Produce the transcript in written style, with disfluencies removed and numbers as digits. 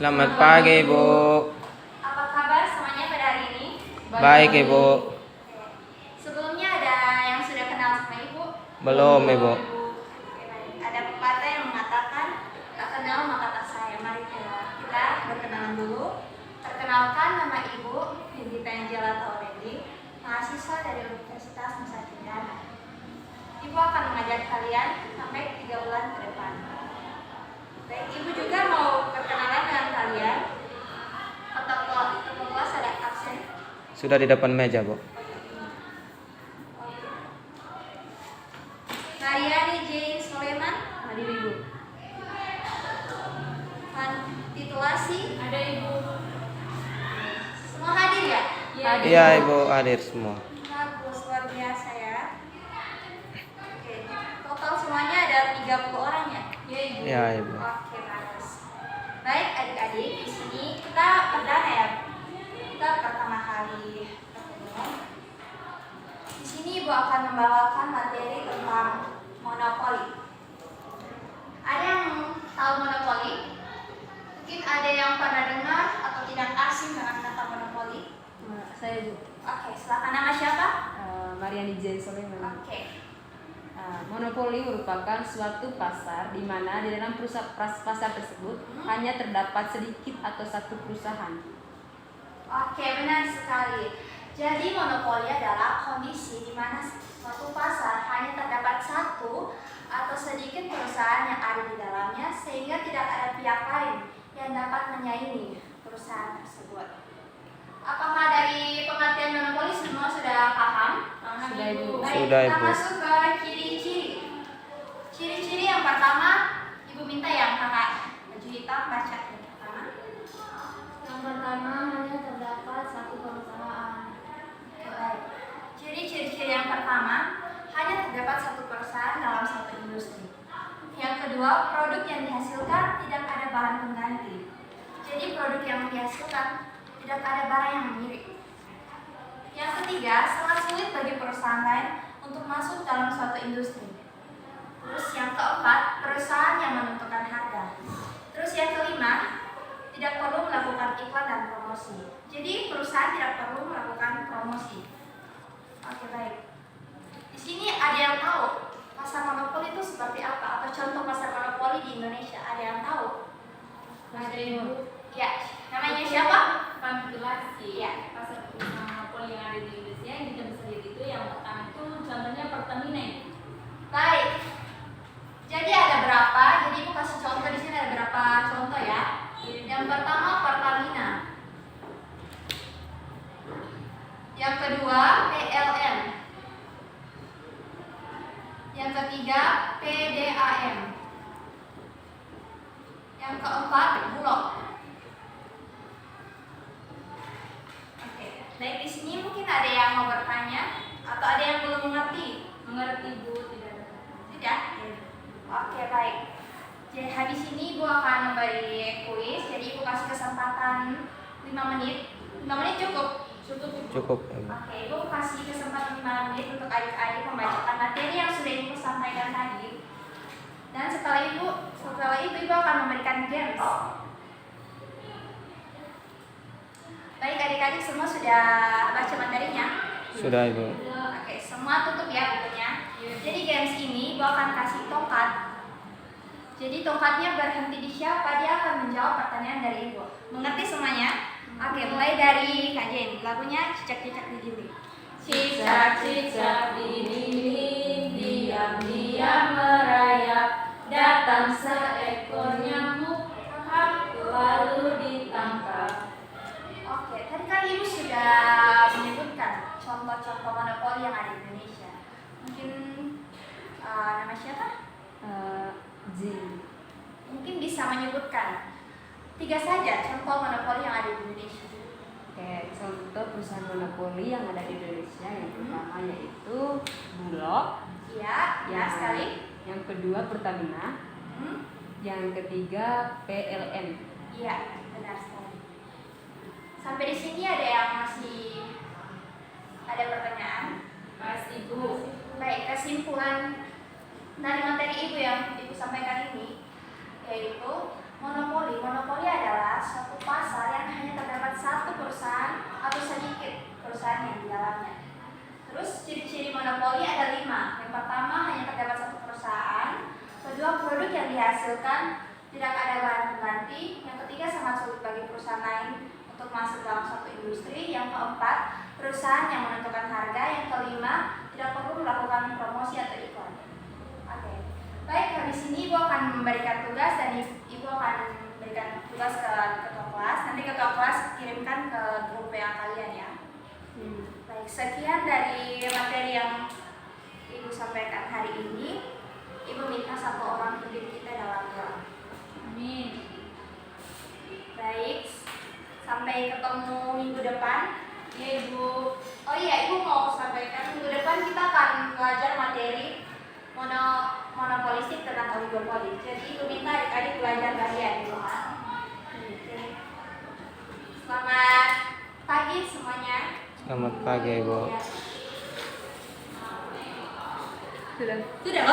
Selamat pagi, Bu. Apa kabar semuanya pada hari ini? Baik, Ibu. Sebelumnya ada yang sudah kenal sama Ibu? Belum, Ibu. Ada pepatah yang mengatakan, tak kenal maka tak sayang. Mari kita berkenalan dulu. Perkenalkan, nama Ibu Hendrita Angela Tauredi, mahasiswa dari Universitas Nusa Cendana. Ibu akan mengajar kalian sampai 3 bulan ke depan. Baik, Ibu juga mau perkenalan dengan kalian. Ketua kelas ada absen. Sudah di depan meja, Bu. Mariani J. Soleman, hadir Ibu. Titulasi, ada Ibu. Semua hadir ya? Iya, Ibu, hadir semua. Bagus, luar biasa ya. Oke, total semuanya ada 30 orang ya? Iya, Ibu. Oke, bagus. Baik, adik-adik, di sini kita perdana ya. Kita pertama kali ketemu. Di sini Ibu akan membawakan materi tentang monopoli. Ada yang tahu monopoli? Mungkin ada yang pernah dengar atau tidak asing dengan kata monopoli? Saya Bu. Oke, silakan. Nama siapa? Mariani J. Soleman. Oke. Monopoli merupakan suatu pasar di mana di dalam pasar tersebut hanya terdapat sedikit atau satu perusahaan. Oke, benar sekali. Jadi monopoli adalah kondisi di mana suatu pasar hanya terdapat satu atau sedikit perusahaan yang ada di dalamnya sehingga tidak ada pihak lain yang dapat menyaingi perusahaan tersebut. Apakah dari pengertian monopoli semua sudah paham? Sudah, Ibu. Baik, Sudah, kita Ibu. masuk ke ciri-ciri. Ciri-ciri yang pertama, Ibu minta yang kakak baju hitam baca yang pertama. Yang pertama hanya terdapat satu perusahaan. Baik. Ciri-ciri yang pertama, hanya terdapat satu perusahaan dalam satu industri. Yang kedua, produk yang dihasilkan tidak ada bahan pengganti. Jadi produk yang dihasilkan tidak ada barang yang mirip. Yang ketiga, sangat sulit bagi perusahaan lain untuk masuk dalam suatu industri. Terus yang keempat, perusahaan yang menentukan harga. Terus yang kelima, tidak perlu melakukan iklan dan promosi. Jadi perusahaan tidak perlu melakukan promosi. Oke, baik. Di sini ada yang tahu pasar monopoli itu seperti apa atau contoh pasar monopoli di Indonesia? Ada yang tahu? Ada Ibu. Ya, namanya siapa? Ventilasi. Ya. Pasar perusahaan monopoli yang ada di Indonesia yang kita bisa lihat itu yang pertama itu contohnya Pertamina. Baik. Jadi ada berapa? Jadi Ibu kasih contoh di sini ada berapa contoh ya? Yang pertama Pertamina. Yang kedua PLN. Yang ketiga PDAM. Yang keempat Bulog. Oke, baik, di sini mungkin ada yang mau bertanya atau ada yang belum mengerti? Mengerti Bu, tidak ada. Tidak? Oke, baik. Jadi habis ini Ibu akan memberi kuis. Jadi Ibu kasih kesempatan 5 menit. 5 menit cukup? Cukup, Ibu. Oke, Ibu kasih kesempatan 5 menit untuk adik-adik membacakan materi yang sudah Ibu sampaikan tadi. Dan setelah itu Ibu akan memberikan games. Baik, adik-adik semua sudah baca materinya? Sudah, Ibu. Oke, semua tutup ya bukunya. Jadi games ini Ibu akan kasih tongkat. Jadi tongkatnya berhenti di siapa, dia akan menjawab pertanyaan dari Ibu. Mengerti semuanya? Oke, mulai dari Kak Jen. Lagunya cicak-cicak di dinding. Cicak-cicak di dinding, diam-diam merayap, datang seekor nyamuk, lalu ditangkap. Oke, tadi kan Ibu sudah menyebutkan contoh-contoh monopoli yang ada di Indonesia. Mungkin nama siapa? Z. Mungkin bisa menyebutkan 3 saja contoh monopoli yang ada di Indonesia. Oke, contoh perusahaan monopoli yang ada di Indonesia yang pertama yaitu Bulog. Iya, ya sekali. Yang kedua Pertamina. Yang ketiga PLN. Iya, benar sekali. Sampai di sini ada yang masih ada pertanyaan? Masih Bu. Baik, kesimpulan dari materi Ibu yang Ibu sampaikan ini yaitu Monopoli adalah suatu pasar yang hanya terdapat satu perusahaan atau sedikit perusahaan yang di dalamnya. Terus ciri-ciri monopoli ada 5. Yang pertama, hanya terdapat satu perusahaan. Kedua, produk yang dihasilkan tidak ada bahan pengganti. Yang ketiga, sangat sulit bagi perusahaan lain untuk masuk dalam suatu industri. Yang keempat, perusahaan yang menentukan harga. Yang kelima, tidak perlu melakukan promosi atau iklan. Oke. Baik, habis ini Ibu akan memberikan tugas dan Ibu akan memberikan tugas ke ketua kelas. Nanti ketua kelas kirimkan ke grup WA kalian ya. Baik, sekian dari materi yang Ibu sampaikan hari ini. Ibu minta satu orang pimpin kita dalam doa. Amin. Baik, sampai ketemu minggu depan. Ya Ibu. Oh iya, Ibu mau sampaikan minggu depan kita akan belajar materi monopolistik tentang oligopoli. Jadi Ibu minta adik-adik belajar kalian di rumah. Selamat pagi semuanya. Selamat pagi, Ibu. Ya. Sudah. Sudah.